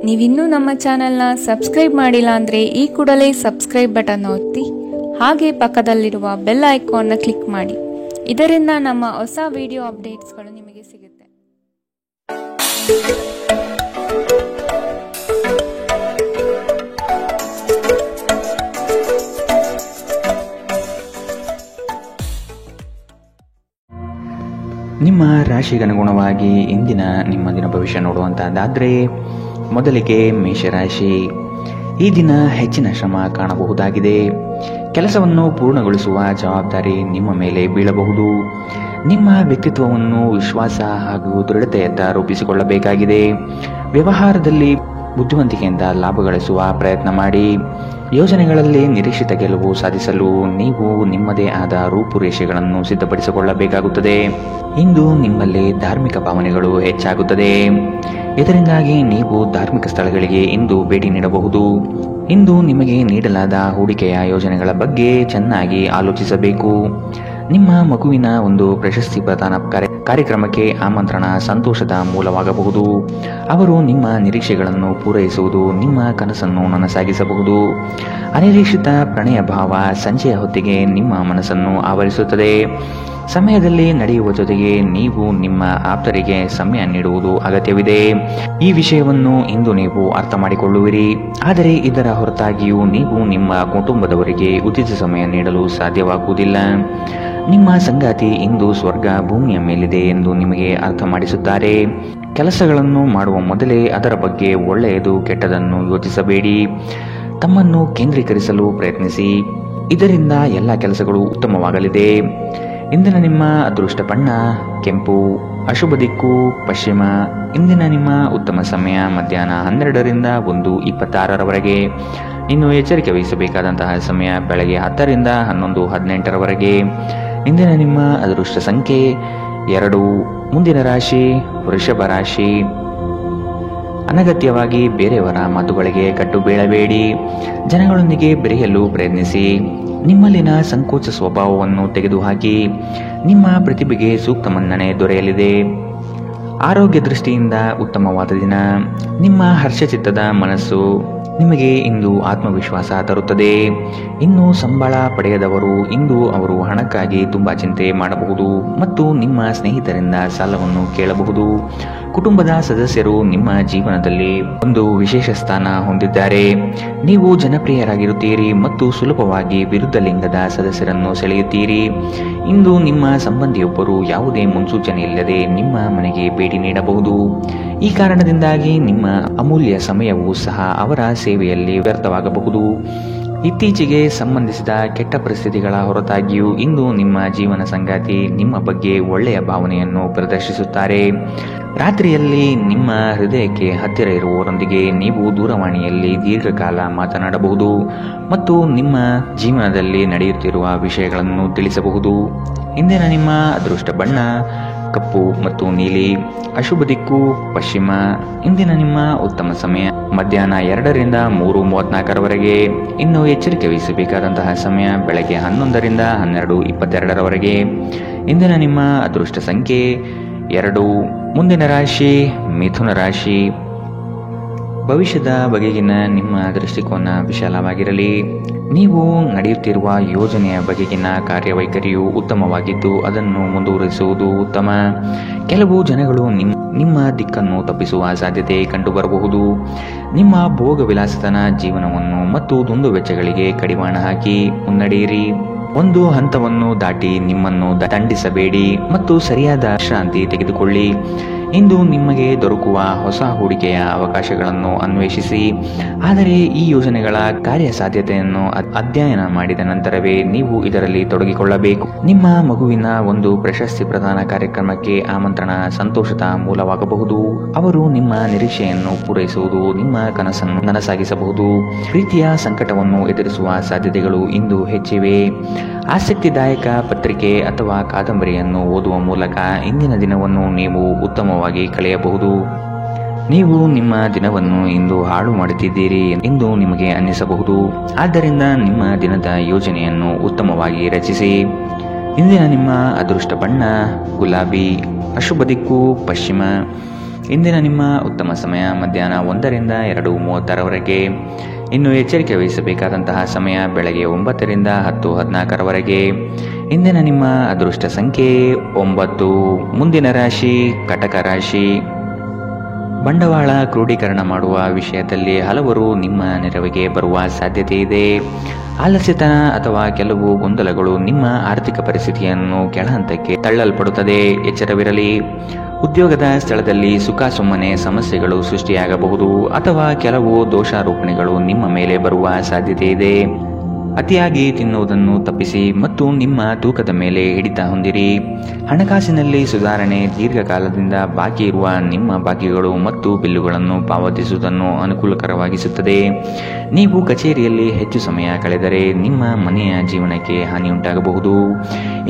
ನೀವಿನ್ನೂ ನಮ್ಮ ಚಾನೆಲ್ನ ಸಬ್ಸ್ಕ್ರೈಬ್ ಮಾಡಿಲ್ಲ ಅಂದರೆ ಈ ಕೂಡಲೇ ಸಬ್ಸ್ಕ್ರೈಬ್ ಬಟನ್ ಒತ್ತಿ ಹಾಗೆ ಪಕ್ಕದಲ್ಲಿರುವ ಬೆಲ್ ಐಕಾನ್ನ ಕ್ಲಿಕ್ ಮಾಡಿ. ಇದರಿಂದ ನಮ್ಮ ಹೊಸ ವಿಡಿಯೋ ಅಪ್ಡೇಟ್ಸ್ಗಳು ನಿಮಗೆ ಸಿಗುತ್ತೆ. ನಿಮ್ಮ ರಾಶಿಗನುಗುಣವಾಗಿ ಇಂದಿನ ನಿಮ್ಮ ದಿನ ಭವಿಷ್ಯ ನೋಡುವಂತಹದ್ದಾದರೆ ಮೊದಲಿಗೆ ಮೇಷರಾಶಿ. ಈ ದಿನ ಹೆಚ್ಚಿನ ಶ್ರಮ ಕಾಣಬಹುದಾಗಿದೆ. ಕೆಲಸವನ್ನು ಪೂರ್ಣಗೊಳಿಸುವ ಜವಾಬ್ದಾರಿ ನಿಮ್ಮ ಮೇಲೆ ಬೀಳಬಹುದು. ನಿಮ್ಮ ವ್ಯಕ್ತಿತ್ವವನ್ನು ವಿಶ್ವಾಸ ಹಾಗೂ ದೃಢತೆಯತ್ತ ರೂಪಿಸಿಕೊಳ್ಳಬೇಕಾಗಿದೆ. ವ್ಯವಹಾರದಲ್ಲಿ ಬುದ್ಧಿವಂತಿಕೆಯಿಂದ ಲಾಭ ಗಳಿಸುವ ಪ್ರಯತ್ನ ಮಾಡಿ. ಯೋಜನೆಗಳಲ್ಲಿ ನಿರೀಕ್ಷಿತ ಗೆಲುವು ಸಾಧಿಸಲು ನೀವು ನಿಮ್ಮದೇ ಆದ ರೂಪುರೇಷೆಗಳನ್ನು ಸಿದ್ಧಪಡಿಸಿಕೊಳ್ಳಬೇಕಾಗುತ್ತದೆ. ಇಂದು ನಿಮ್ಮಲ್ಲಿ ಧಾರ್ಮಿಕ ಭಾವನೆಗಳು ಹೆಚ್ಚಾಗುತ್ತದೆ. ಇದರಿಂದಾಗಿ ನೀವು ಧಾರ್ಮಿಕ ಸ್ಥಳಗಳಿಗೆ ಇಂದು ಭೇಟಿ ನೀಡಬಹುದು. ಇಂದು ನಿಮಗೆ ನೀಡಲಾದ ಹೂಡಿಕೆಯ ಯೋಜನೆಗಳ ಬಗ್ಗೆ ಚೆನ್ನಾಗಿ ಆಲೋಚಿಸಬೇಕು. ನಿಮ್ಮ ಮಗುವಿನ ಒಂದು ಪ್ರಶಸ್ತಿ ಪ್ರದಾನ ಕಾರ್ಯಕ್ರಮಕ್ಕೆ ಆಮಂತ್ರಣ ಸಂತೋಷದ ಮೂಲವಾಗಬಹುದು. ಅವರು ನಿಮ್ಮ ನಿರೀಕ್ಷೆಗಳನ್ನು ಪೂರೈಸುವುದು ನಿಮ್ಮ ಕನಸನ್ನು ನನಸಾಗಿಸಬಹುದು. ಅನಿರೀಕ್ಷಿತ ಪ್ರಣಯ ಭಾವ ಸಂಜೆಯ ಹೊತ್ತಿಗೆ ನಿಮ್ಮ ಮನಸ್ಸನ್ನು ಆವರಿಸುತ್ತದೆ. ಸಮಯದಲ್ಲಿ ನಡೆಯುವ ಜೊತೆಗೆ ನೀವು ನಿಮ್ಮ ಆಪ್ತರಿಗೆ ಸಮಯ ನೀಡುವುದು ಅಗತ್ಯವಿದೆ. ಈ ವಿಷಯವನ್ನು ಇಂದು ನೀವು ಅರ್ಥ ಮಾಡಿಕೊಳ್ಳುವಿರಿ. ಆದರೆ ಇದರ ಹೊರತಾಗಿಯೂ ನೀವು ನಿಮ್ಮ ಕುಟುಂಬದವರಿಗೆ ಉಚಿತ ಸಮಯ ನೀಡಲು ಸಾಧ್ಯವಾಗುವುದಿಲ್ಲ. ನಿಮ್ಮ ಸಂಗಾತಿ ಇಂದು ಸ್ವರ್ಗ ಭೂಮಿಯ ಮೇಲಿದೆ ಎಂದು ನಿಮಗೆ ಅರ್ಥ ಮಾಡಿಸುತ್ತಾರೆ. ಕೆಲಸಗಳನ್ನು ಮಾಡುವ ಮೊದಲೇ ಅದರ ಬಗ್ಗೆ ಒಳ್ಳೆಯದು ಕೆಟ್ಟದನ್ನು ಯೋಚಿಸಬೇಡಿ. ತಮ್ಮನ್ನು ಕೇಂದ್ರೀಕರಿಸಲು ಪ್ರಯತ್ನಿಸಿ. ಇದರಿಂದ ಎಲ್ಲ ಕೆಲಸಗಳು ಉತ್ತಮವಾಗಲಿದೆ. ಇಂದಿನ ನಿಮ್ಮ ಅದೃಷ್ಟ ಬಣ್ಣ ಕೆಂಪು. ಅಶುಭ ದಿಕ್ಕು ಪಶ್ಚಿಮ. ಇಂದಿನ ನಿಮ್ಮ ಉತ್ತಮ ಸಮಯ ಮಧ್ಯಾಹ್ನ 12ರಿಂದ 1:26ರವರೆಗೆ. ಇನ್ನು ಎಚ್ಚರಿಕೆ ವಹಿಸಬೇಕಾದಂತಹ ಸಮಯ ಬೆಳಗ್ಗೆ 10ರಿಂದ 11:18ರವರೆಗೆ. ಇಂದಿನ ನಿಮ್ಮ ಅದೃಷ್ಟ ಸಂಖ್ಯೆ 2. ಮುಂದಿನ ರಾಶಿ ವೃಷಭ ರಾಶಿ. ಅನಗತ್ಯವಾಗಿ ಬೇರೆಯವರ ಮಾತುಗಳಿಗೆ ಕಟ್ಟು ಬೀಳಬೇಡಿ. ಜನಗಳೊಂದಿಗೆ ಬೆರೆಯಲು ಪ್ರಯತ್ನಿಸಿ. ನಿಮ್ಮಲ್ಲಿನ ಸಂಕೋಚ ಸ್ವಭಾವವನ್ನು ತೆಗೆದುಹಾಕಿ. ನಿಮ್ಮ ಪ್ರತಿಭೆಗೆ ಸೂಕ್ತ ಮನ್ನಣೆ ದೊರೆಯಲಿದೆ. ಆರೋಗ್ಯ ದೃಷ್ಟಿಯಿಂದ ಉತ್ತಮವಾದ ದಿನ. ನಿಮ್ಮ ಹರ್ಷಚಿತ್ತದ ಮನಸ್ಸು ನಿಮಗೆ ಇಂದು ಆತ್ಮವಿಶ್ವಾಸ ತರುತ್ತದೆ. ಇನ್ನು ಸಂಬಳ ಪಡೆಯದವರು ಇಂದು ಅವರು ಹಣಕ್ಕಾಗಿ ತುಂಬಾ ಚಿಂತೆ ಮಾಡಬಹುದು ಮತ್ತು ನಿಮ್ಮ ಸ್ನೇಹಿತರಿಂದ ಸಾಲವನ್ನು ಕೇಳಬಹುದು. ಕುಟುಂಬದ ಸದಸ್ಯರು ನಿಮ್ಮ ಜೀವನದಲ್ಲಿ ಒಂದು ವಿಶೇಷ ಸ್ಥಾನ ಹೊಂದಿದ್ದಾರೆ. ನೀವು ಜನಪ್ರಿಯರಾಗಿರುತ್ತೀರಿ ಮತ್ತು ಸುಲಭವಾಗಿ ವಿರುದ್ಧ ಲಿಂಗದ ಸದಸ್ಯರನ್ನು ಸೆಳೆಯುತ್ತೀರಿ. ಇಂದು ನಿಮ್ಮ ಸಂಬಂಧಿಯೊಬ್ಬರು ಯಾವುದೇ ಮುನ್ಸೂಚನೆ ಇಲ್ಲದೆ ನಿಮ್ಮ ಮನೆಗೆ ಭೇಟಿ ನೀಡಬಹುದು. ಈ ಕಾರಣದಿಂದಾಗಿ ನಿಮ್ಮ ಅಮೂಲ್ಯ ಸಮಯವೂ ಸಹ ಅವರ ಸೇವೆಯಲ್ಲಿ ವ್ಯರ್ಥವಾಗಬಹುದು. ಇತ್ತೀಚೆಗೆ ಸಂಬಂಧಿಸಿದ ಕೆಟ್ಟ ಪರಿಸ್ಥಿತಿಗಳ ಹೊರತಾಗಿಯೂ ಇಂದು ನಿಮ್ಮ ಜೀವನ ಸಂಗಾತಿ ನಿಮ್ಮ ಬಗ್ಗೆ ಒಳ್ಳೆಯ ಭಾವನೆಯನ್ನು ಪ್ರದರ್ಶಿಸುತ್ತಾರೆ. ರಾತ್ರಿಯಲ್ಲಿ ನಿಮ್ಮ ಹೃದಯಕ್ಕೆ ಹತ್ತಿರ ಇರುವವರೊಂದಿಗೆ ನೀವು ದೂರವಾಣಿಯಲ್ಲಿ ದೀರ್ಘಕಾಲ ಮಾತನಾಡಬಹುದು ಮತ್ತು ನಿಮ್ಮ ಜೀವನದಲ್ಲಿ ನಡೆಯುತ್ತಿರುವ ವಿಷಯಗಳನ್ನು ತಿಳಿಸಬಹುದು. ಇಂದಿನ ನಿಮ್ಮ ಅದೃಷ್ಟ ಬಣ್ಣ ಕಪ್ಪು ಮತ್ತು ನೀಲಿ. ಅಶುಭ ದಿಕ್ಕು ಪಶ್ಚಿಮ. ಇಂದಿನ ನಿಮ್ಮ ಉತ್ತಮ ಸಮಯ ಮಧ್ಯಾಹ್ನ 2ರಿಂದ 3:34ರವರೆಗೆ. ಇನ್ನು ಎಚ್ಚರಿಕೆ ವಹಿಸಬೇಕಾದಂತಹ ಸಮಯ ಬೆಳಗ್ಗೆ 11ರಿಂದ 12:22ರವರೆಗೆ. ಇಂದಿನ ನಿಮ್ಮ ಅದೃಷ್ಟ ಸಂಖ್ಯೆ 2. ಮುಂದಿನ ರಾಶಿ ಮಿಥುನ ರಾಶಿ. ಭವಿಷ್ಯದ ಬಗೆಗಿನ ನಿಮ್ಮ ದೃಷ್ಟಿಕೋನ ವಿಶಾಲವಾಗಿರಲಿ. ನೀವು ನಡೆಯುತ್ತಿರುವ ಯೋಜನೆಯ ಬಗೆಗಿನ ಕಾರ್ಯವೈಖರಿಯು ಉತ್ತಮವಾಗಿದ್ದು ಅದನ್ನು ಮುಂದುವರಿಸುವುದು ಉತ್ತಮ. ಕೆಲವು ಜನಗಳು ನಿಮ್ಮ ದಿಕ್ಕನ್ನು ತಪ್ಪಿಸುವ ಸಾಧ್ಯತೆ ಕಂಡುಬರಬಹುದು. ನಿಮ್ಮ ಭೋಗ ವಿಲಾಸತನ ಜೀವನವನ್ನು ಮತ್ತು ದುಂದು ವೆಚ್ಚಗಳಿಗೆ ಕಡಿವಾಣ ಹಾಕಿ ಮುನ್ನಡೆಯಿರಿ. ಒಂದು ಹಂತವನ್ನು ದಾಟಿ ನಿಮ್ಮನ್ನು ದಂಡಿಸಬೇಡಿ ಮತ್ತು ಸರಿಯಾದ ವಿಶ್ರಾಂತಿ ತೆಗೆದುಕೊಳ್ಳಿ. ಇಂದು ನಿಮಗೆ ದೊರಕುವ ಹೊಸ ಹೂಡಿಕೆಯ ಅವಕಾಶಗಳನ್ನು ಅನ್ವೇಷಿಸಿ. ಆದರೆ ಈ ಯೋಜನೆಗಳ ಕಾರ್ಯಸಾಧ್ಯತೆಯನ್ನು ಅಧ್ಯಯನ ಮಾಡಿದ ನಂತರವೇ ನೀವು ಇದರಲ್ಲಿ ತೊಡಗಿಕೊಳ್ಳಬೇಕು. ನಿಮ್ಮ ಮಗುವಿನ ಒಂದು ಪ್ರಶಸ್ತಿ ಪ್ರದಾನ ಕಾರ್ಯಕ್ರಮಕ್ಕೆ ಆಮಂತ್ರಣ ಸಂತೋಷದ ಮೂಲವಾಗಬಹುದು. ಅವರು ನಿಮ್ಮ ನಿರೀಕ್ಷೆಯನ್ನು ಪೂರೈಸುವುದು ನಿಮ್ಮ ಕನಸನ್ನು ನನಸಾಗಿಸಬಹುದು. ಪ್ರೀತಿಯ ಸಂಕಟವನ್ನು ಎದುರಿಸುವ ಸಾಧ್ಯತೆಗಳು ಇಂದು ಹೆಚ್ಚಿವೆ. ಆಸಕ್ತಿದಾಯಕ ಪತ್ರಿಕೆ ಅಥವಾ ಕಾದಂಬರಿಯನ್ನು ಓದುವ ಮೂಲಕ ಇಂದಿನ ದಿನವನ್ನು ನೀವು ಉತ್ತಮವಾಗಿ ಕಳೆಯಬಹುದು. ನೀವು ನಿಮ್ಮ ದಿನವನ್ನು ಇಂದು ಹಾಳು ಮಾಡುತ್ತಿದ್ದೀರಿ ಎಂದು ನಿಮಗೆ ಅನ್ನಿಸಬಹುದು. ಆದ್ದರಿಂದ ನಿಮ್ಮ ದಿನದ ಯೋಜನೆಯನ್ನು ಉತ್ತಮವಾಗಿ ರಚಿಸಿ. ಇಂದಿನ ನಿಮ್ಮ ಅದೃಷ್ಟ ಬಣ್ಣ ಗುಲಾಬಿ. ಅಶುಭ ದಿಕ್ಕು ಪಶ್ಚಿಮ. ಇಂದಿನ ನಿಮ್ಮ ಉತ್ತಮ ಸಮಯ ಮಧ್ಯಾಹ್ನ 1 ರಿಂದ 2:30ರವರೆಗೆ. ಇನ್ನು ಎಚ್ಚರಿಕೆ ವಹಿಸಬೇಕಾದಂತಹ ಸಮಯ ಬೆಳಗ್ಗೆ 9 ರಿಂದ 10:14ರವರೆಗೆ. ಇಂದಿನ ನಿಮ್ಮ ಅದೃಷ್ಟ ಸಂಖ್ಯೆ 9. ಮುಂದಿನ ರಾಶಿ ಕಟಕ ರಾಶಿ. ಬಂಡವಾಳ ಕ್ರೋಢೀಕರಣ ಮಾಡುವ ವಿಷಯದಲ್ಲಿ ಹಲವರು ನಿಮ್ಮ ನೆರವಿಗೆ ಬರುವ ಸಾಧ್ಯತೆ ಇದೆ. ಆಲಸ್ಯತನ ಅಥವಾ ಕೆಲವು ಗೊಂದಲಗಳು ನಿಮ್ಮ ಆರ್ಥಿಕ ಪರಿಸ್ಥಿತಿಯನ್ನು ಕೆಳಹಂತಕ್ಕೆ ತಳ್ಳಲ್ಪಡುತ್ತದೆ. ಎಚ್ಚರವಿರಲಿ. ಉದ್ಯೋಗದ ಸ್ಥಳದಲ್ಲಿ ಸುಖಾಸುಮ್ಮನೆ ಸಮಸ್ಯೆಗಳು ಸೃಷ್ಟಿಯಾಗಬಹುದು ಅಥವಾ ಕೆಲವು ದೋಷಾರೋಪಣೆಗಳು ನಿಮ್ಮ ಮೇಲೆ ಬರುವ ಸಾಧ್ಯತೆ ಇದೆ. ಅತಿಯಾಗಿ ತಿನ್ನುವುದನ್ನು ತಪ್ಪಿಸಿ ಮತ್ತು ನಿಮ್ಮ ತೂಕದ ಮೇಲೆ ಹಿಡಿತ ಹೊಂದಿರಿ. ಹಣಕಾಸಿನಲ್ಲಿ ಸುಧಾರಣೆ. ದೀರ್ಘಕಾಲದಿಂದ ಬಾಕಿ ಇರುವ ನಿಮ್ಮ ಬಾಕಿಗಳು ಮತ್ತು ಬಿಲ್ಲುಗಳನ್ನು ಪಾವತಿಸುವುದನ್ನು ಅನುಕೂಲಕರವಾಗಿಸುತ್ತದೆ. ನೀವು ಕಚೇರಿಯಲ್ಲಿ ಹೆಚ್ಚು ಸಮಯ ಕಳೆದರೆ ನಿಮ್ಮ ಮನೆಯ ಜೀವನಕ್ಕೆ ಹಾನಿಯುಂಟಾಗಬಹುದು.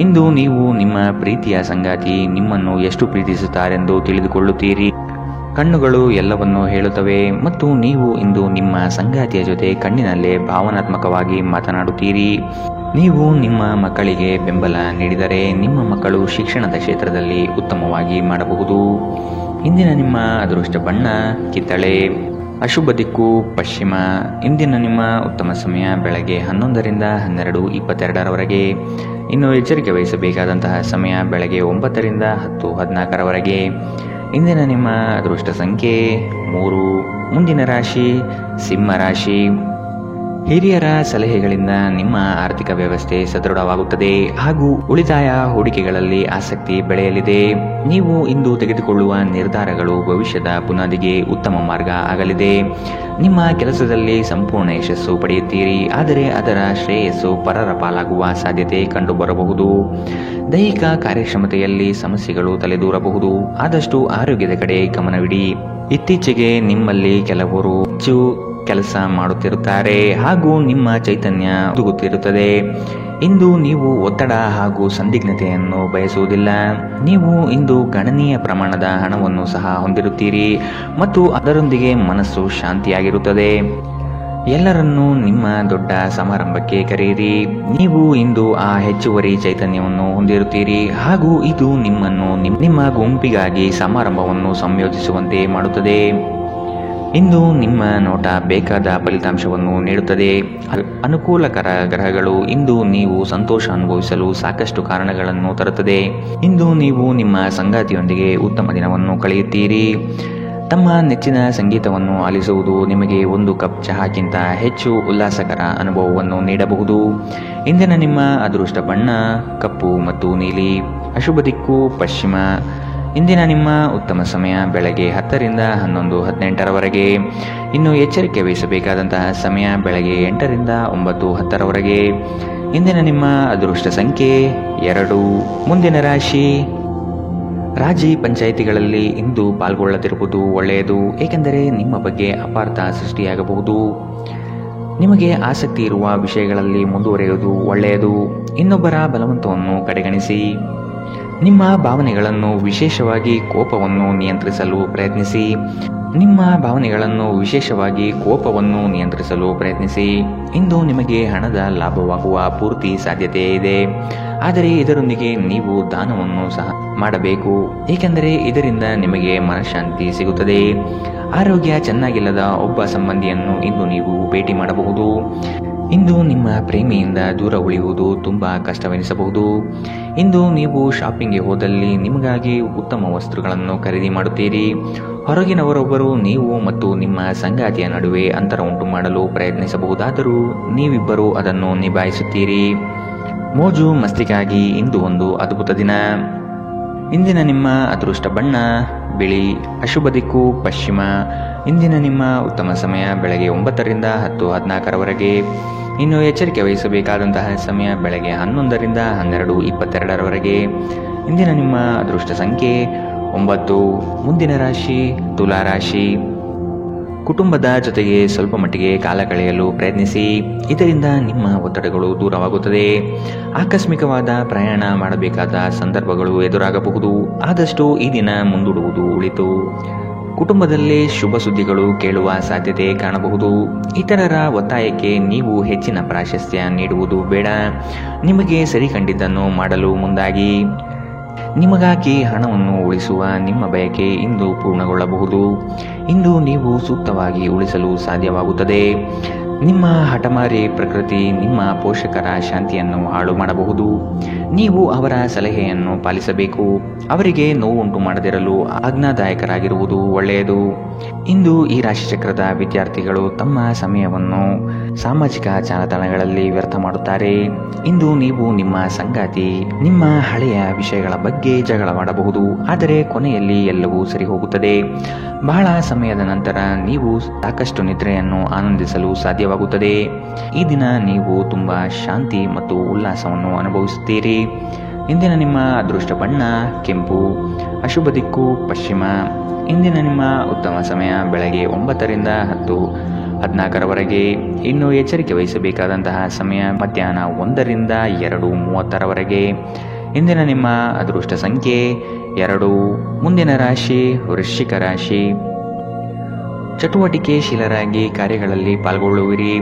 ಇಂದು ನೀವು ನಿಮ್ಮ ಪ್ರೀತಿಯ ಸಂಗಾತಿ ನಿಮ್ಮನ್ನು ಎಷ್ಟು ಪ್ರೀತಿಸುತ್ತಾರೆಂದು ತಿಳಿದುಕೊಳ್ಳುತ್ತೀರಿ. ಕಣ್ಣುಗಳು ಎಲ್ಲವನ್ನೂ ಹೇಳುತ್ತವೆ ಮತ್ತು ನೀವು ಇಂದು ನಿಮ್ಮ ಸಂಗಾತಿಯ ಜೊತೆ ಕಣ್ಣಿನಲ್ಲೇ ಭಾವನಾತ್ಮಕವಾಗಿ ಮಾತನಾಡುತ್ತೀರಿ. ನೀವು ನಿಮ್ಮ ಮಕ್ಕಳಿಗೆ ಬೆಂಬಲ ನೀಡಿದರೆ ನಿಮ್ಮ ಮಕ್ಕಳು ಶಿಕ್ಷಣದ ಕ್ಷೇತ್ರದಲ್ಲಿ ಉತ್ತಮವಾಗಿ ಮಾಡಬಹುದು. ಇಂದಿನ ನಿಮ್ಮ ಅದೃಷ್ಟ ಬಣ್ಣ ಕಿತ್ತಳೆ. ಅಶುಭ ದಿಕ್ಕು ಪಶ್ಚಿಮ. ಇಂದಿನ ನಿಮ್ಮ ಉತ್ತಮ ಸಮಯ ಬೆಳಗ್ಗೆ 11 ರಿಂದ 12:22ರವರೆಗೆ. ಇನ್ನು ಎಚ್ಚರಿಕೆ ವಹಿಸಬೇಕಾದಂತಹ ಸಮಯ ಬೆಳಗ್ಗೆ 9 ರಿಂದ 10:14ರವರೆಗೆ. ಇಂದಿನ ನಿಮ್ಮ ಅದೃಷ್ಟ ಸಂಖ್ಯೆ 3. ಮುಂದಿನ ರಾಶಿ ಸಿಂಹ ರಾಶಿ. ಹಿರಿಯರ ಸಲಹೆಗಳಿಂದ ನಿಮ್ಮ ಆರ್ಥಿಕ ವ್ಯವಸ್ಥೆ ಸದೃಢವಾಗುತ್ತದೆ ಹಾಗೂ ಉಳಿತಾಯ ಹೂಡಿಕೆಗಳಲ್ಲಿ ಆಸಕ್ತಿ ಬೆಳೆಯಲಿದೆ. ನೀವು ಇಂದು ತೆಗೆದುಕೊಳ್ಳುವ ನಿರ್ಧಾರಗಳು ಭವಿಷ್ಯದ ಬುನಾದಿಗೆ ಉತ್ತಮ ಮಾರ್ಗ ಆಗಲಿದೆ. ನಿಮ್ಮ ಕೆಲಸದಲ್ಲಿ ಸಂಪೂರ್ಣ ಯಶಸ್ಸು ಪಡೆಯುತ್ತೀರಿ, ಆದರೆ ಅದರ ಶ್ರೇಯಸ್ಸು ಪರರ ಪಾಲಾಗುವ ಸಾಧ್ಯತೆ ಕಂಡುಬರಬಹುದು. ದೈಹಿಕ ಕಾರ್ಯಕ್ಷಮತೆಯಲ್ಲಿ ಸಮಸ್ಯೆಗಳು ತಲೆದೂರಬಹುದು. ಆದಷ್ಟು ಆರೋಗ್ಯದ ಕಡೆ ಗಮನವಿಡಿ. ಇತ್ತೀಚೆಗೆ ನಿಮ್ಮಲ್ಲಿ ಕೆಲವರು ಹೆಚ್ಚು ಕೆಲಸ ಮಾಡುತ್ತಿರುತ್ತಾರೆ ಹಾಗೂ ನಿಮ್ಮ ಚೈತನ್ಯ ತುಗುತ್ತಿರುತ್ತದೆ. ಇಂದು ನೀವು ಒತ್ತಡ ಹಾಗೂ ಸಂದಿಗ್ಧತೆಯನ್ನು ಬಯಸುವುದಿಲ್ಲ. ನೀವು ಇಂದು ಗಣನೀಯ ಪ್ರಮಾಣದ ಹಣವನ್ನು ಸಹ ಹೊಂದಿರುತ್ತೀರಿ ಮತ್ತು ಅದರೊಂದಿಗೆ ಮನಸ್ಸು ಶಾಂತಿಯಾಗಿರುತ್ತದೆ. ಎಲ್ಲರನ್ನೂ ನಿಮ್ಮ ದೊಡ್ಡ ಸಮಾರಂಭಕ್ಕೆ ಕರೆಯಿರಿ. ನೀವು ಇಂದು ಆ ಹೆಚ್ಚುವರಿ ಚೈತನ್ಯವನ್ನು ಹೊಂದಿರುತ್ತೀರಿ ಹಾಗೂ ಇದು ನಿಮ್ಮನ್ನು ನಿಮ್ಮ ಗುಂಪಿಗಾಗಿ ಸಮಾರಂಭವನ್ನು ಸಂಯೋಜಿಸುವಂತೆ ಮಾಡುತ್ತದೆ. ಇಂದು ನಿಮ್ಮ ನೋಟ ಬೇಕಾದ ಫಲಿತಾಂಶವನ್ನು ನೀಡುತ್ತದೆ. ಅನುಕೂಲಕರ ಗ್ರಹಗಳು ಇಂದು ನೀವು ಸಂತೋಷ ಅನುಭವಿಸಲು ಸಾಕಷ್ಟು ಕಾರಣಗಳನ್ನು ತರುತ್ತದೆ. ಇಂದು ನೀವು ನಿಮ್ಮ ಸಂಗಾತಿಯೊಂದಿಗೆ ಉತ್ತಮ ದಿನವನ್ನು ಕಳೆಯುತ್ತೀರಿ. ತಮ್ಮ ನೆಚ್ಚಿನ ಸಂಗೀತವನ್ನು ಆಲಿಸುವುದು ನಿಮಗೆ 1 ಕಪ್ ಚಹಾಕ್ಕಿಂತ ಹೆಚ್ಚು ಉಲ್ಲಾಸಕರ ಅನುಭವವನ್ನು ನೀಡಬಹುದು. ಇಂದಿನ ನಿಮ್ಮ ಅದೃಷ್ಟ ಬಣ್ಣ ಕಪ್ಪು ಮತ್ತು ನೀಲಿ. ಅಶುಭ ದಿಕ್ಕು ಪಶ್ಚಿಮ. ಇಂದಿನ ನಿಮ್ಮ ಉತ್ತಮ ಸಮಯ ಬೆಳಗ್ಗೆ 10 ರಿಂದ 11:18ರವರೆಗೆ. ಇನ್ನು ಎಚ್ಚರಿಕೆ ವಹಿಸಬೇಕಾದಂತಹ ಸಮಯ ಬೆಳಗ್ಗೆ 8 ರಿಂದ 9:10ರವರೆಗೆ. ಇಂದಿನ ನಿಮ್ಮ ಅದೃಷ್ಟ ಸಂಖ್ಯೆ 2. ಮುಂದಿನ ರಾಶಿ ರಾಜಿ ಪಂಚಾಯಿತಿಗಳಲ್ಲಿ ಇಂದು ಪಾಲ್ಗೊಳ್ಳದಿರುವುದು ಒಳ್ಳೆಯದು, ಏಕೆಂದರೆ ನಿಮ್ಮ ಬಗ್ಗೆ ಅಪಾರ್ಥ ಸೃಷ್ಟಿಯಾಗಬಹುದು. ನಿಮಗೆ ಆಸಕ್ತಿ ಇರುವ ವಿಷಯಗಳಲ್ಲಿ ಮುಂದುವರಿಯುವುದು ಒಳ್ಳೆಯದು. ಇನ್ನೊಬ್ಬರ ಬಲವಂತವನ್ನು ಕಡೆಗಣಿಸಿ. ನಿಮ್ಮ ಭಾವನೆಗಳನ್ನು ವಿಶೇಷವಾಗಿ ಕೋಪವನ್ನು ನಿಯಂತ್ರಿಸಲು ಪ್ರಯತ್ನಿಸಿ. ಇಂದು ನಿಮಗೆ ಹಣದ ಲಾಭವಾಗುವ ಪೂರ್ತಿ ಸಾಧ್ಯತೆ ಇದೆ, ಆದರೆ ಇದರೊಂದಿಗೆ ನೀವು ದಾನವನ್ನು ಸಹ ಮಾಡಬೇಕು, ಏಕೆಂದರೆ ಇದರಿಂದ ನಿಮಗೆ ಮನಃಶಾಂತಿ ಸಿಗುತ್ತದೆ. ಆರೋಗ್ಯ ಚೆನ್ನಾಗಿಲ್ಲದ ಒಬ್ಬ ಸಂಬಂಧಿಯನ್ನು ಇಂದು ನೀವು ಭೇಟಿ ಮಾಡಬಹುದು. ಇಂದು ನಿಮ್ಮ ಪ್ರೇಮಿಯಿಂದ ದೂರ ಉಳಿಯುವುದು ತುಂಬ ಕಷ್ಟವೆನಿಸಬಹುದು. ಇಂದು ನೀವು ಶಾಪಿಂಗ್ಗೆ ಹೋದಲ್ಲಿ ನಿಮಗಾಗಿ ಉತ್ತಮ ವಸ್ತುಗಳನ್ನು ಖರೀದಿ ಮಾಡುತ್ತೀರಿ. ಹೊರಗಿನವರೊಬ್ಬರು ನೀವು ಮತ್ತು ನಿಮ್ಮ ಸಂಗಾತಿಯ ನಡುವೆ ಅಂತರ ಉಂಟು ಮಾಡಲು ಪ್ರಯತ್ನಿಸಬಹುದಾದರೂ ನೀವಿಬ್ಬರೂ ಅದನ್ನು ನಿಭಾಯಿಸುತ್ತೀರಿ. ಮೋಜು ಮಸ್ತಿಗಾಗಿ ಇಂದು ಒಂದು ಅದ್ಭುತ ದಿನ. ಇಂದಿನ ನಿಮ್ಮ ಅದೃಷ್ಟ ಬಣ್ಣ ಬಿಳಿ. ಅಶುಭ ದಿಕ್ಕು ಪಶ್ಚಿಮ. ಇಂದಿನ ನಿಮ್ಮ ಉತ್ತಮ ಸಮಯ ಬೆಳಗ್ಗೆ 9 ರಿಂದ 10:14ರವರೆಗೆ. ಇನ್ನು ಎಚ್ಚರಿಕೆ ವಹಿಸಬೇಕಾದಂತಹ ಸಮಯ ಬೆಳಗ್ಗೆ 11 ರಿಂದ 12:22ರವರೆಗೆ. ಇಂದಿನ ನಿಮ್ಮ ಅದೃಷ್ಟ ಸಂಖ್ಯೆ 9. ಮುಂದಿನ ರಾಶಿ ತುಲಾ ರಾಶಿ. ಕುಟುಂಬದ ಜೊತೆಗೆ ಸ್ವಲ್ಪ ಮಟ್ಟಿಗೆ ಕಾಲ ಕಳೆಯಲು ಪ್ರಯತ್ನಿಸಿ. ಇದರಿಂದ ನಿಮ್ಮ ಒತ್ತಡಗಳು ದೂರವಾಗುತ್ತದೆ. ಆಕಸ್ಮಿಕವಾದ ಪ್ರಯಾಣ ಮಾಡಬೇಕಾದ ಸಂದರ್ಭಗಳು ಎದುರಾಗಬಹುದು. ಆದಷ್ಟು ಈ ದಿನ ಮುಂದೂಡುವುದು ಒಳಿತು. ಕುಟುಂಬದಲ್ಲಿ ಶುಭ ಸುದ್ದಿಗಳು ಕೇಳುವ ಸಾಧ್ಯತೆ ಕಾಣಬಹುದು. ಇತರರ ಒತ್ತಾಯಕ್ಕೆ ನೀವು ಹೆಚ್ಚಿನ ಪ್ರಾಶಸ್ತ್ಯ ನೀಡುವುದು ಬೇಡ. ನಿಮಗೆ ಸರಿ ಕಂಡಿದ್ದನ್ನು ಮಾಡಲು ಮುಂದಾಗಿ. ನಿಮಗಾಗಿ ಹಣವನ್ನು ಉಳಿಸುವ ನಿಮ್ಮ ಬಯಕೆ ಇಂದು ಪೂರ್ಣಗೊಳ್ಳಬಹುದು. ಇಂದು ನೀವು ಸೂಕ್ತವಾಗಿ ಉಳಿಸಲು ಸಾಧ್ಯವಾಗುತ್ತದೆ. ನಿಮ್ಮ ಹಠಮಾರಿ ಪ್ರಕೃತಿ ನಿಮ್ಮ ಪೋಷಕರ ಶಾಂತಿಯನ್ನು ಹಾಳು ಮಾಡಬಹುದು. ನೀವು ಅವರ ಸಲಹೆಯನ್ನು ಪಾಲಿಸಬೇಕು. ಅವರಿಗೆ ನೋವುಂಟು ಮಾಡದಿರಲು ಆಜ್ಞಾದಾಯಕರಾಗಿರುವುದು ಒಳ್ಳೆಯದು. ಇಂದು ಈ ರಾಶಿಚಕ್ರದ ವಿದ್ಯಾರ್ಥಿಗಳು ತಮ್ಮ ಸಮಯವನ್ನು ಸಾಮಾಜಿಕ ಜಾಲತಾಣಗಳಲ್ಲಿ ವ್ಯರ್ಥ ಮಾಡುತ್ತಾರೆ. ಇಂದು ನೀವು ನಿಮ್ಮ ಸಂಗಾತಿ ನಿಮ್ಮ ಹಳೆಯ ವಿಷಯಗಳ ಬಗ್ಗೆ ಜಗಳವಾಡಬಹುದು. ಆದರೆ ಕೊನೆಯಲ್ಲಿ ಎಲ್ಲವೂ ಸರಿ ಹೋಗುತ್ತದೆ. ಬಹಳ ಸಮಯದ ನಂತರ ನೀವು ಸಾಕಷ್ಟು ನಿದ್ರೆಯನ್ನು ಆನಂದಿಸಲು ಸಾಧ್ಯವಾಗುತ್ತದೆ. ಈ ದಿನ ನೀವು ತುಂಬಾ ಶಾಂತಿ ಮತ್ತು ಉಲ್ಲಾಸವನ್ನು ಅನುಭವಿಸುತ್ತೀರಿ. ಇಂದಿನ ನಿಮ್ಮ ಅದೃಷ್ಟ ಬಣ್ಣ ಕೆಂಪು, ಅಶುಭ ದಿಕ್ಕು ಪಶ್ಚಿಮ. ಇಂದಿನ ನಿಮ್ಮ ಉತ್ತಮ ಸಮಯ ಬೆಳಗ್ಗೆ 9 ರಿಂದ 10:14 ಇನ್ನು ಎಚ್ಚರಿಕೆ ವಹಿಸಬೇಕಾದಂತಹ ಸಮಯ ಮಧ್ಯಾಹ್ನ 1 ರಿಂದ 2:30 ಇಂದಿನ ನಿಮ್ಮ ಅದೃಷ್ಟ ಸಂಖ್ಯೆ 2. ಮುಂದಿನ ರಾಶಿ ವೃಶ್ಚಿಕ ರಾಶಿ. ಚಟುವಟಿಕೆಶೀಲರಾಗಿ ಕಾರ್ಯಗಳಲ್ಲಿ ಪಾಲ್ಗೊಳ್ಳುವಿರಿ.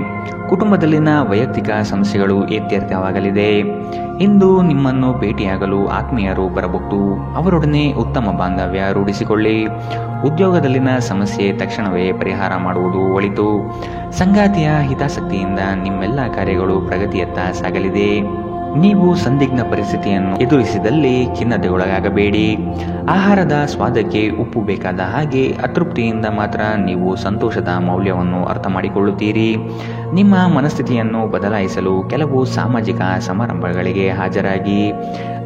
ಕುಟುಂಬದಲ್ಲಿನ ವೈಯಕ್ತಿಕ ಸಮಸ್ಯೆಗಳು ಇತ್ಯರ್ಥವಾಗಲಿದೆ. ಇಂದು ನಿಮ್ಮನ್ನು ಭೇಟಿಯಾಗಲು ಆತ್ಮೀಯರು ಬರಬಹುದು. ಅವರೊಡನೆ ಉತ್ತಮ ಬಾಂಧವ್ಯ ರೂಢಿಸಿಕೊಳ್ಳಿ. ಉದ್ಯೋಗದಲ್ಲಿನ ಸಮಸ್ಯೆ ತಕ್ಷಣವೇ ಪರಿಹಾರ ಮಾಡುವುದು ಒಳಿತು. ಸಂಗಾತಿಯ ಹಿತಾಸಕ್ತಿಯಿಂದ ನಿಮ್ಮೆಲ್ಲ ಕಾರ್ಯಗಳು ಪ್ರಗತಿಯತ್ತ ಸಾಗಲಿದೆ. ನೀವು ಸಂದಿಗ್ಧ ಪರಿಸ್ಥಿತಿಯನ್ನು ಎದುರಿಸಿದಲ್ಲಿ ಖಿನ್ನತೆಗೊಳಗಾಗಬೇಡಿ. ಆಹಾರದ ಸ್ವಾದಕ್ಕೆ ಉಪ್ಪು ಬೇಕಾದ ಹಾಗೆ ಅತೃಪ್ತಿಯಿಂದ ಮಾತ್ರ ನೀವು ಸಂತೋಷದ ಮೌಲ್ಯವನ್ನು ಅರ್ಥ ಮಾಡಿಕೊಳ್ಳುತ್ತೀರಿ. ನಿಮ್ಮ ಮನಸ್ಥಿತಿಯನ್ನು ಬದಲಾಯಿಸಲು ಕೆಲವು ಸಾಮಾಜಿಕ ಸಮಾರಂಭಗಳಿಗೆ ಹಾಜರಾಗಿ.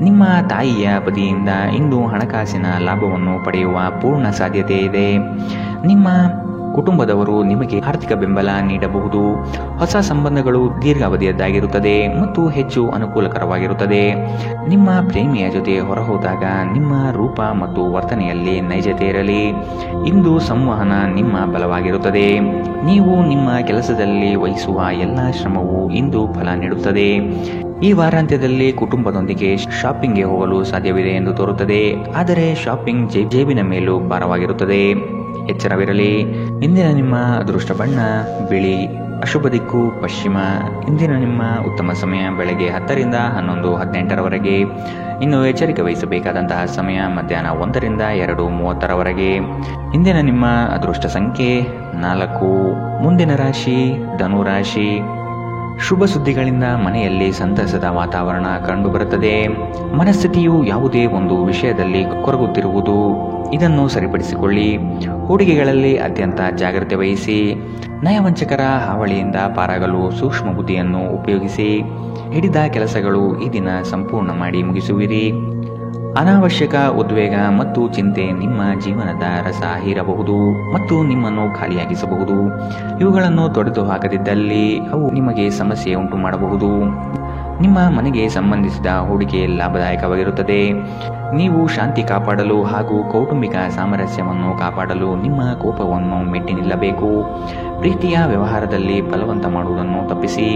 ನಿಮ್ಮ ತಾಯಿಯ ಬದಿಯಿಂದ ಇಂದು ಹಣಕಾಸಿನ ಲಾಭವನ್ನು ಪಡೆಯುವ ಪೂರ್ಣ ಸಾಧ್ಯತೆ ಇದೆ. ನಿಮ್ಮ ಕುಟುಂಬದವರು ನಿಮಗೆ ಆರ್ಥಿಕ ಬೆಂಬಲ ನೀಡಬಹುದು. ಹೊಸ ಸಂಬಂಧಗಳು ದೀರ್ಘಾವಧಿಯದ್ದಾಗಿರುತ್ತದೆ ಮತ್ತು ಹೆಚ್ಚು ಅನುಕೂಲಕರವಾಗಿರುತ್ತದೆ. ನಿಮ್ಮ ಪ್ರೇಮಿಯ ಜೊತೆ ಹೊರಹೋದಾಗ ನಿಮ್ಮ ರೂಪ ಮತ್ತು ವರ್ತನೆಯಲ್ಲಿ ನೈಜತೆ ಇರಲಿ. ಇಂದು ಸಂವಹನ ನಿಮ್ಮ ಬಲವಾಗಿರುತ್ತದೆ. ನೀವು ನಿಮ್ಮ ಕೆಲಸದಲ್ಲಿ ವಹಿಸುವ ಎಲ್ಲ ಶ್ರಮವು ಇಂದು ಫಲ ನೀಡುತ್ತದೆ. ಈ ವಾರಾಂತ್ಯದಲ್ಲಿ ಕುಟುಂಬದೊಂದಿಗೆ ಶಾಪಿಂಗ್ಗೆ ಹೋಗಲು ಸಾಧ್ಯವಿದೆ ಎಂದು ತೋರುತ್ತದೆ. ಆದರೆ ಶಾಪಿಂಗ್ ಜೇಬಿನ ಮೇಲೂ ಭಾರವಾಗಿರುತ್ತದೆ. ಎಚ್ಚರವಿರಲಿ. ಇಂದಿನ ನಿಮ್ಮ ಅದೃಷ್ಟ ಬಣ್ಣ ಬಿಳಿ, ಅಶುಭ ದಿಕ್ಕು ಪಶ್ಚಿಮ. ಇಂದಿನ ನಿಮ್ಮ ಉತ್ತಮ ಸಮಯ ಬೆಳಗ್ಗೆ 10 ರಿಂದ 11:18 ಇನ್ನು ಎಚ್ಚರಿಕೆ ವಹಿಸಬೇಕಾದಂತಹ ಸಮಯ ಮಧ್ಯಾಹ್ನ 1 ರಿಂದ 2:30 ಇಂದಿನ ನಿಮ್ಮ ಅದೃಷ್ಟ ಸಂಖ್ಯೆ 4. ಮುಂದಿನ ರಾಶಿ ಧನು ರಾಶಿ. ಶುಭ ಸುದ್ದಿಗಳಿಂದ ಮನೆಯಲ್ಲಿ ಸಂತಸದ ವಾತಾವರಣ ಕಂಡುಬರುತ್ತದೆ. ಮನಸ್ಥಿತಿಯು ಯಾವುದೇ ಒಂದು ವಿಷಯದಲ್ಲಿ ಕೊರಗುತ್ತಿರುವುದು, ಇದನ್ನು ಸರಿಪಡಿಸಿಕೊಳ್ಳಿ. ಹೂಡಿಕೆಗಳಲ್ಲಿ ಅತ್ಯಂತ ಜಾಗ್ರತೆ ವಹಿಸಿ. ನಯವಂಚಕರ ಹಾವಳಿಯಿಂದ ಪಾರಾಗಲು ಸೂಕ್ಷ್ಮ ಬುದ್ಧಿಯನ್ನು ಉಪಯೋಗಿಸಿ. ಹಿಡಿದ ಕೆಲಸಗಳು ಈ ದಿನ ಸಂಪೂರ್ಣ ಮಾಡಿ ಮುಗಿಸುವಿರಿ. ಅನಾವಶ್ಯಕ ಉದ್ವೇಗ ಮತ್ತು ಚಿಂತೆ ನಿಮ್ಮ ಜೀವನದ ರಸ ಹೀರಬಹುದು ಮತ್ತು ನಿಮ್ಮನ್ನು ಖಾಲಿಯಾಗಿಸಬಹುದು. ಇವುಗಳನ್ನು ತೊಡೆದು ಹಾಕದಿದ್ದಲ್ಲಿ ಅವು ನಿಮಗೆ ಸಮಸ್ಯೆ ಉಂಟು ಮಾಡಬಹುದು. ನಿಮ್ಮ ಮನೆಗೆ ಸಂಬಂಧಿಸಿದ ಹೂಡಿಕೆ ಲಾಭದಾಯಕವಾಗಿರುತ್ತದೆ. ನೀವು ಶಾಂತಿ ಕಾಪಾಡಲು ಹಾಗೂ ಕೌಟುಂಬಿಕ ಸಾಮರಸ್ಯವನ್ನು ಕಾಪಾಡಲು ನಿಮ್ಮ ಕೋಪವನ್ನು ಮೆಟ್ಟಿ ನಿಲ್ಲಬೇಕು. ಪ್ರೀತಿಯ ವ್ಯವಹಾರದಲ್ಲಿ ಬಲವಂತ ಮಾಡುವುದನ್ನು ತಪ್ಪಿಸಿ.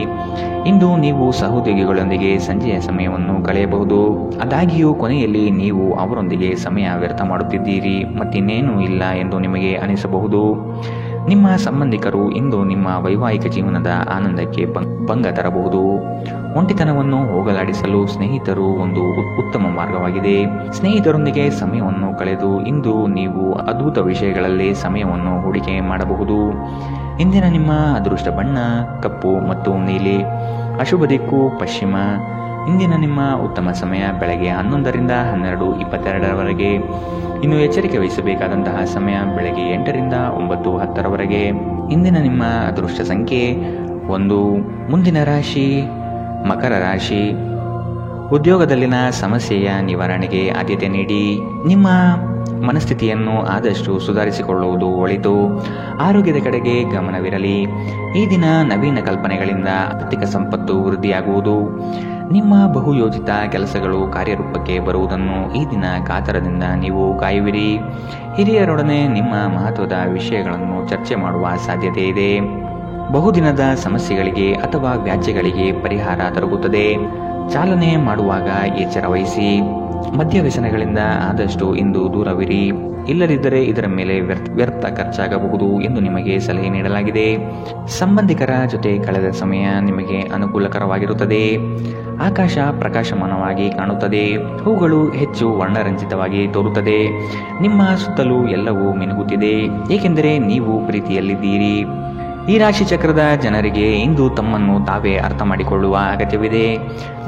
ಇಂದು ನೀವು ಸಹೋದ್ಯೋಗಿಗಳೊಂದಿಗೆ ಸಂಜೆಯ ಸಮಯವನ್ನು ಕಳೆಯಬಹುದು. ಆದಾಗ್ಯೂ ಕೊನೆಯಲ್ಲಿ ನೀವು ಅವರೊಂದಿಗೆ ಸಮಯ ವ್ಯರ್ಥ ಮಾಡುತ್ತಿದ್ದೀರಿ ಮತ್ತಿನ್ನೇನೂ ಇಲ್ಲ ಎಂದು ನಿಮಗೆ ಅನಿಸಬಹುದು. ನಿಮ್ಮ ಸಂಬಂಧಿಕರು ಇಂದು ನಿಮ್ಮ ವೈವಾಹಿಕ ಜೀವನದ ಆನಂದಕ್ಕೆ ಭಂಗ ತರಬಹುದು. ಒಂಟಿತನವನ್ನು ಹೋಗಲಾಡಿಸಲು ಸ್ನೇಹಿತರು ಒಂದು ಉತ್ತಮ ಮಾರ್ಗವಾಗಿದೆ. ಸ್ನೇಹಿತರೊಂದಿಗೆ ಸಮಯವನ್ನು ಕಳೆದು ಇಂದು ನೀವು ಅದ್ಭುತ ವಿಷಯಗಳಲ್ಲಿ ಸಮಯವನ್ನು ಹೂಡಿಕೆ ಮಾಡಬಹುದು. ಇಂದಿನ ನಿಮ್ಮ ಅದೃಷ್ಟ ಬಣ್ಣ ಕಪ್ಪು ಮತ್ತು ನೀಲಿ, ಅಶುಭ ದಿಕ್ಕು ಪಶ್ಚಿಮ. ಇಂದಿನ ನಿಮ್ಮ ಉತ್ತಮ ಸಮಯ ಬೆಳಗ್ಗೆ 11 ರಿಂದ 12:22 ಇನ್ನು ಎಚ್ಚರಿಕೆ ವಹಿಸಬೇಕಾದಂತಹ ಸಮಯ ಬೆಳಗ್ಗೆ 8 ರಿಂದ 9:10 ಇಂದಿನ ನಿಮ್ಮ ಅದೃಷ್ಟ ಸಂಖ್ಯೆ 1. ಮುಂದಿನ ರಾಶಿ ಮಕರ ರಾಶಿ. ಉದ್ಯೋಗದಲ್ಲಿನ ಸಮಸ್ಯೆಯ ನಿವಾರಣೆಗೆ ಆದ್ಯತೆ ನೀಡಿ. ನಿಮ್ಮ ಮನಸ್ಥಿತಿಯನ್ನು ಆದಷ್ಟು ಸುಧಾರಿಸಿಕೊಳ್ಳುವುದು ಒಳಿತು. ಆರೋಗ್ಯದ ಕಡೆಗೆ ಗಮನವಿರಲಿ. ಈ ದಿನ ನವೀನ ಕಲ್ಪನೆಗಳಿಂದ ಆರ್ಥಿಕ ಸಂಪತ್ತು ವೃದ್ಧಿಯಾಗುವುದು. ನಿಮ್ಮ ಬಹುಯೋಜಿತ ಕೆಲಸಗಳು ಕಾರ್ಯರೂಪಕ್ಕೆ ಬರುವುದನ್ನು ಈ ದಿನ ಕಾತರದಿಂದ ನೀವು ಕಾಯುವಿರಿ. ಹಿರಿಯರೊಡನೆ ನಿಮ್ಮ ಮಹತ್ವದ ವಿಷಯಗಳನ್ನು ಚರ್ಚೆ ಮಾಡುವ ಸಾಧ್ಯತೆ ಇದೆ. ಬಹುದಿನದ ಸಮಸ್ಯೆಗಳಿಗೆ ಅಥವಾ ವ್ಯಾಜ್ಯಗಳಿಗೆ ಪರಿಹಾರ ದೊರಕುತ್ತದೆ. ಚಾಲನೆ ಮಾಡುವಾಗ ಎಚ್ಚರ ವಹಿಸಿ. ಮದ್ಯ ವ್ಯಸನಗಳಿಂದ ಆದಷ್ಟು ಇಂದು ದೂರವಿರಿ. ಇಲ್ಲದಿದ್ದರೆ ಇದರ ಮೇಲೆ ವ್ಯರ್ಥ ಖರ್ಚಾಗಬಹುದು ಎಂದು ನಿಮಗೆ ಸಲಹೆ ನೀಡಲಾಗಿದೆ. ಸಂಬಂಧಿಕರ ಜೊತೆ ಕಳೆದ ಸಮಯ ನಿಮಗೆ ಅನುಕೂಲಕರವಾಗಿರುತ್ತದೆ. ಆಕಾಶ ಪ್ರಕಾಶಮಾನವಾಗಿ ಕಾಣುತ್ತದೆ. ಹೂಗಳು ಹೆಚ್ಚು ವರ್ಣರಂಜಿತವಾಗಿ ತೋರುತ್ತದೆ. ನಿಮ್ಮ ಸುತ್ತಲೂ ಎಲ್ಲವೂ ಮಿನುಗುತ್ತಿದೆ, ಏಕೆಂದರೆ ನೀವು ಪ್ರೀತಿಯಲ್ಲಿದ್ದೀರಿ. ಈ ರಾಶಿ ಚಕ್ರದ ಜನರಿಗೆ ಇಂದು ತಮ್ಮನ್ನು ತಾವೇ ಅರ್ಥ ಮಾಡಿಕೊಳ್ಳುವ ಅಗತ್ಯವಿದೆ.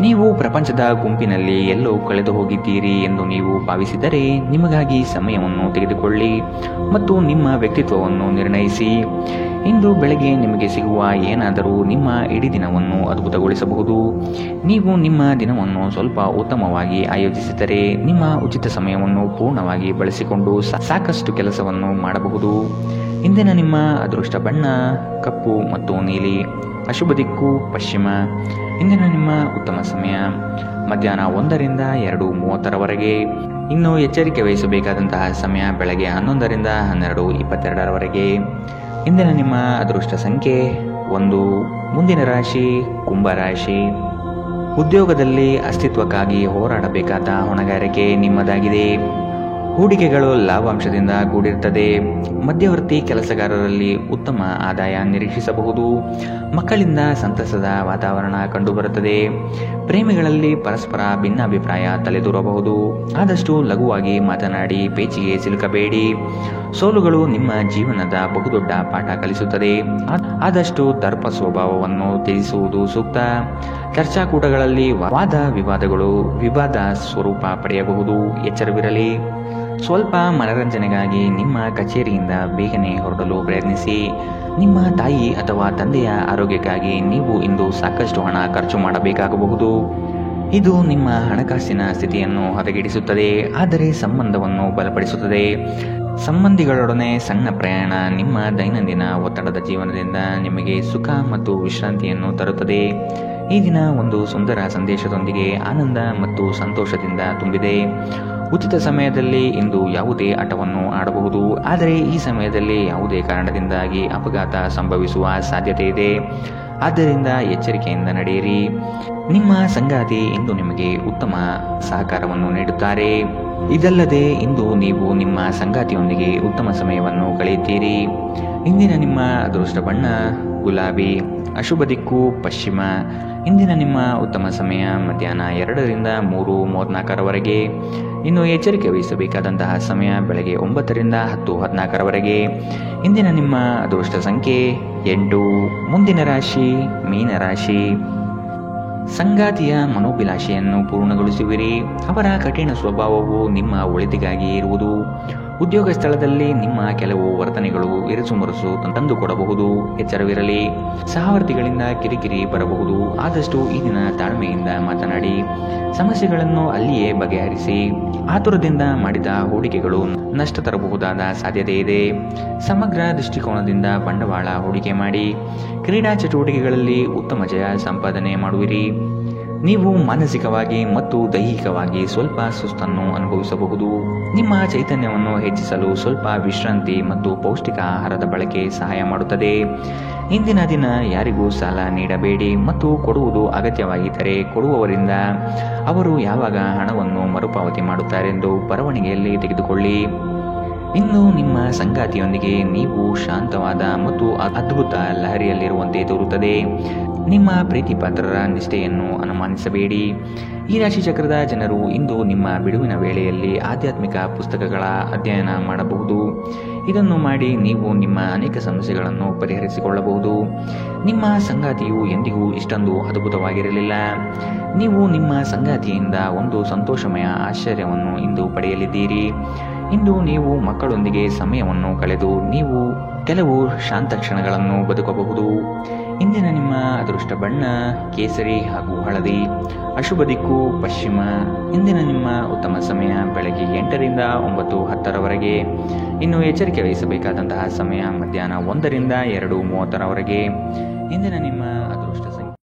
ನೀವು ಪ್ರಪಂಚದ ಗುಂಪಿನಲ್ಲಿ ಎಲ್ಲೋ ಕಳೆದು ಹೋಗಿದ್ದೀರಿ ಎಂದು ನೀವು ಭಾವಿಸಿದರೆ ನಿಮಗಾಗಿ ಸಮಯವನ್ನು ತೆಗೆದುಕೊಳ್ಳಿ ಮತ್ತು ನಿಮ್ಮ ವ್ಯಕ್ತಿತ್ವವನ್ನು ನಿರ್ಣಯಿಸಿ. ಇಂದು ಬೆಳಗ್ಗೆ ನಿಮಗೆ ಸಿಗುವ ಏನಾದರೂ ನಿಮ್ಮ ಇಡೀ ದಿನವನ್ನು ಅದ್ಭುತಗೊಳಿಸಬಹುದು. ನೀವು ನಿಮ್ಮ ದಿನವನ್ನು ಸ್ವಲ್ಪ ಉತ್ತಮವಾಗಿ ಆಯೋಜಿಸಿದರೆ ನಿಮ್ಮ ಉಚಿತ ಸಮಯವನ್ನು ಪೂರ್ಣವಾಗಿ ಬಳಸಿಕೊಂಡು ಸಾಕಷ್ಟು ಕೆಲಸವನ್ನು ಮಾಡಬಹುದು. ಇಂದಿನ ನಿಮ್ಮ ಅದೃಷ್ಟ ಬಣ್ಣ ಕಪ್ಪು ಮತ್ತು ನೀಲಿ. ಅಶುಭ ದಿಕ್ಕು ಪಶ್ಚಿಮ. ಇಂದಿನ ನಿಮ್ಮ ಉತ್ತಮ ಸಮಯ ಮಧ್ಯಾಹ್ನ 1ರಿಂದ 2:30ರವರೆಗೆ. ಇನ್ನು ಎಚ್ಚರಿಕೆ ವಹಿಸಬೇಕಾದಂತಹ ಸಮಯ ಬೆಳಗ್ಗೆ 11ರಿಂದ 12:22ರವರೆಗೆ. ಇಂದಿನ ನಿಮ್ಮ ಅದೃಷ್ಟ ಸಂಖ್ಯೆ 1. ಮುಂದಿನ ರಾಶಿ ಕುಂಭರಾಶಿ. ಉದ್ಯೋಗದಲ್ಲಿ ಅಸ್ತಿತ್ವಕ್ಕಾಗಿ ಹೋರಾಡಬೇಕಾದ ಹೊಣೆಗಾರಿಕೆ ನಿಮ್ಮದಾಗಿದೆ. ಹೂಡಿಕೆಗಳು ಲಾಭಾಂಶದಿಂದ ಕೂಡಿರುತ್ತದೆ. ಮಧ್ಯವರ್ತಿ ಕೆಲಸಗಾರರಲ್ಲಿ ಉತ್ತಮ ಆದಾಯ ನಿರೀಕ್ಷಿಸಬಹುದು. ಮಕ್ಕಳಿಂದ ಸಂತಸದ ವಾತಾವರಣ ಕಂಡುಬರುತ್ತದೆ. ಪ್ರೇಮಿಗಳಲ್ಲಿ ಪರಸ್ಪರ ಭಿನ್ನಾಭಿಪ್ರಾಯ ತಲೆದೂರಬಹುದು. ಆದಷ್ಟು ಲಘುವಾಗಿ ಮಾತನಾಡಿ ಪೇಚಿಗೆ ಸಿಲುಕಬೇಡಿ. ಸೋಲುಗಳು ನಿಮ್ಮ ಜೀವನದ ಬಹುದೊಡ್ಡ ಪಾಠ ಕಲಿಸುತ್ತದೆ. ಆದಷ್ಟು ದರ್ಪ ಸ್ವಭಾವವನ್ನು ತ್ಯಜಿಸುವುದು ಸೂಕ್ತ. ಚರ್ಚಾಕೂಟಗಳಲ್ಲಿ ವಾದ ವಿವಾದಗಳು ವಿವಾದ ಸ್ವರೂಪ ಪಡೆಯಬಹುದು. ಎಚ್ಚರವಿರಲಿ. ಸ್ವಲ್ಪ ಮನರಂಜನೆಗಾಗಿ ನಿಮ್ಮ ಕಚೇರಿಯಿಂದ ಬೇಗನೆ ಹೊರಡಲು ಪ್ರಯತ್ನಿಸಿ. ನಿಮ್ಮ ತಾಯಿ ಅಥವಾ ತಂದೆಯ ಆರೋಗ್ಯಕ್ಕಾಗಿ ನೀವು ಇಂದು ಸಾಕಷ್ಟು ಹಣ ಖರ್ಚು ಮಾಡಬೇಕಾಗಬಹುದು. ಇದು ನಿಮ್ಮ ಹಣಕಾಸಿನ ಸ್ಥಿತಿಯನ್ನು ಹದಗೆಡಿಸುತ್ತದೆ, ಆದರೆ ಸಂಬಂಧವನ್ನು ಬಲಪಡಿಸುತ್ತದೆ. ಸಂಬಂಧಿಗಳೊಡನೆ ಸಣ್ಣ ಪ್ರಯಾಣ ನಿಮ್ಮ ದೈನಂದಿನ ಒತ್ತಡದ ಜೀವನದಿಂದ ನಿಮಗೆ ಸುಖ ಮತ್ತು ವಿಶ್ರಾಂತಿಯನ್ನು ತರುತ್ತದೆ. ಈ ದಿನ ಒಂದು ಸುಂದರ ಸಂದೇಶದೊಂದಿಗೆ ಆನಂದ ಮತ್ತು ಸಂತೋಷದಿಂದ ತುಂಬಿದೆ. ಉಚಿತ ಸಮಯದಲ್ಲಿ ಇಂದು ಯಾವುದೇ ಆಟವನ್ನು ಆಡಬಹುದು, ಆದರೆ ಈ ಸಮಯದಲ್ಲಿ ಯಾವುದೇ ಕಾರಣದಿಂದಾಗಿ ಅಪಘಾತ ಸಂಭವಿಸುವ ಸಾಧ್ಯತೆ ಇದೆ. ಆದ್ದರಿಂದ ಎಚ್ಚರಿಕೆಯಿಂದ ನಡೆಯಿರಿ. ನಿಮ್ಮ ಸಂಗಾತಿ ಇಂದು ನಿಮಗೆ ಉತ್ತಮ ಸಹಕಾರವನ್ನು ನೀಡುತ್ತಾರೆ. ಇದಲ್ಲದೆ ಇಂದು ನೀವು ನಿಮ್ಮ ಸಂಗಾತಿಯೊಂದಿಗೆ ಉತ್ತಮ ಸಮಯವನ್ನು ಕಳೆಯುತ್ತೀರಿ. ಇಂದಿನ ನಿಮ್ಮ ಅದೃಷ್ಟ ಬಣ್ಣ ಗುಲಾಬಿ. ಅಶುಭ ದಿಕ್ಕು ಪಶ್ಚಿಮ. ಇಂದಿನ ನಿಮ್ಮ ಉತ್ತಮ ಸಮಯ ಮಧ್ಯಾಹ್ನ 2ರಿಂದ 3:34ರವರೆಗೆ. ಇನ್ನು ಎಚ್ಚರಿಕೆ ವಹಿಸಬೇಕಾದಂತಹ ಸಮಯ ಬೆಳಗ್ಗೆ 9ರಿಂದ 10:14ರವರೆಗೆ. ಇಂದಿನ ನಿಮ್ಮ ಅದೃಷ್ಟ ಸಂಖ್ಯೆ 8. ಮುಂದಿನ ರಾಶಿ ಮೀನರಾಶಿ. ಸಂಗಾತಿಯ ಮನೋಭಿಲಾಷೆಯನ್ನು ಪೂರ್ಣಗೊಳಿಸುವಿರಿ. ಅವರ ಕಠಿಣ ಸ್ವಭಾವವು ನಿಮ್ಮ ಒಳಿತಿಗಾಗಿ ಇರುವುದು. ಉದ್ಯೋಗ ಸ್ಥಳದಲ್ಲಿ ನಿಮ್ಮ ಕೆಲವು ವರ್ತನೆಗಳು ಇರುಸುಮುರುಸು ತಂದುಕೊಡಬಹುದು. ಎಚ್ಚರವಿರಲಿ. ಸಹವರ್ತಿಗಳಿಂದ ಕಿರಿಕಿರಿ ಬರಬಹುದು. ಆದಷ್ಟು ಈ ದಿನ ತಾಳ್ಮೆಯಿಂದ ಮಾತನಾಡಿ ಸಮಸ್ಯೆಗಳನ್ನು ಅಲ್ಲಿಯೇ ಬಗೆಹರಿಸಿ. ಆತುರದಿಂದ ಮಾಡಿದ ಹೂಡಿಕೆಗಳು ನಷ್ಟ ತರಬಹುದಾದ ಸಾಧ್ಯತೆ ಇದೆ. ಸಮಗ್ರ ದೃಷ್ಟಿಕೋನದಿಂದ ಬಂಡವಾಳ ಹೂಡಿಕೆ ಮಾಡಿ. ಕ್ರೀಡಾ ಚಟುವಟಿಕೆಗಳಲ್ಲಿ ಉತ್ತಮ ಜಯ ಸಂಪಾದನೆ ಮಾಡುವಿರಿ. ನೀವು ಮಾನಸಿಕವಾಗಿ ಮತ್ತು ದೈಹಿಕವಾಗಿ ಸ್ವಲ್ಪ ಸುಸ್ತನ್ನು ಅನುಭವಿಸಬಹುದು. ನಿಮ್ಮ ಚೈತನ್ಯವನ್ನು ಹೆಚ್ಚಿಸಲು ಸ್ವಲ್ಪ ವಿಶ್ರಾಂತಿ ಮತ್ತು ಪೌಷ್ಟಿಕ ಆಹಾರದ ಬಳಕೆ ಸಹಾಯ ಮಾಡುತ್ತದೆ. ಇಂದಿನ ದಿನ ಯಾರಿಗೂ ಸಾಲ ನೀಡಬೇಡಿ ಮತ್ತು ಕೊಡುವುದು ಅಗತ್ಯವಾಗಿದ್ದರೆ ಕೊಡುವವರಿಂದ ಅವರು ಯಾವಾಗ ಹಣವನ್ನು ಮರುಪಾವತಿ ಮಾಡುತ್ತಾರೆಂದು ಬರವಣಿಗೆಯಲ್ಲಿ ತೆಗೆದುಕೊಳ್ಳಿ. ಇನ್ನು ನಿಮ್ಮ ಸಂಗಾತಿಯೊಂದಿಗೆ ನೀವು ಶಾಂತವಾದ ಮತ್ತು ಅದ್ಭುತ ಲಹರಿಯಲ್ಲಿರುವಂತೆ ತೋರುತ್ತದೆ. ನಿಮ್ಮ ಪ್ರೀತಿ ಪಾತ್ರರ ನಿಷ್ಠೆಯನ್ನು ಅನುಮಾನಿಸಬೇಡಿ. ಈ ರಾಶಿ ಚಕ್ರದ ಜನರು ಇಂದು ನಿಮ್ಮ ಬಿಡುವಿನ ವೇಳೆಯಲ್ಲಿ ಆಧ್ಯಾತ್ಮಿಕ ಪುಸ್ತಕಗಳ ಅಧ್ಯಯನ ಮಾಡಬಹುದು. ಇದನ್ನು ಮಾಡಿ ನೀವು ನಿಮ್ಮ ಅನೇಕ ಸಮಸ್ಯೆಗಳನ್ನು ಪರಿಹರಿಸಿಕೊಳ್ಳಬಹುದು. ನಿಮ್ಮ ಸಂಗಾತಿಯು ಎಂದಿಗೂ ಇಷ್ಟೊಂದು ಅದ್ಭುತವಾಗಿರಲಿಲ್ಲ. ನೀವು ನಿಮ್ಮ ಸಂಗಾತಿಯಿಂದ ಒಂದು ಸಂತೋಷಮಯ ಆಶ್ಚರ್ಯವನ್ನು ಇಂದು ಪಡೆಯಲಿದ್ದೀರಿ. ಇಂದು ನೀವು ಮಕ್ಕಳೊಂದಿಗೆ ಸಮಯವನ್ನು ಕಳೆದು ನೀವು ಕೆಲವು ಶಾಂತ ಕ್ಷಣಗಳನ್ನು ಬದುಕಬಹುದು. ಇಂದಿನ ನಿಮ್ಮ ಅದೃಷ್ಟ ಬಣ್ಣ ಕೇಸರಿ ಹಾಗೂ ಹಳದಿ. ಅಶುಭ ದಿಕ್ಕು ಪಶ್ಚಿಮ. ಇಂದಿನ ನಿಮ್ಮ ಉತ್ತಮ ಸಮಯ ಬೆಳಗ್ಗೆ 8ರಿಂದ 9:10ರವರೆಗೆ. ಇನ್ನು ಎಚ್ಚರಿಕೆ ವಹಿಸಬೇಕಾದಂತಹ ಸಮಯ ಮಧ್ಯಾಹ್ನ 1ರಿಂದ 2:30ರವರೆಗೆ. ಇಂದಿನ ನಿಮ್ಮ ಅದೃಷ್ಟ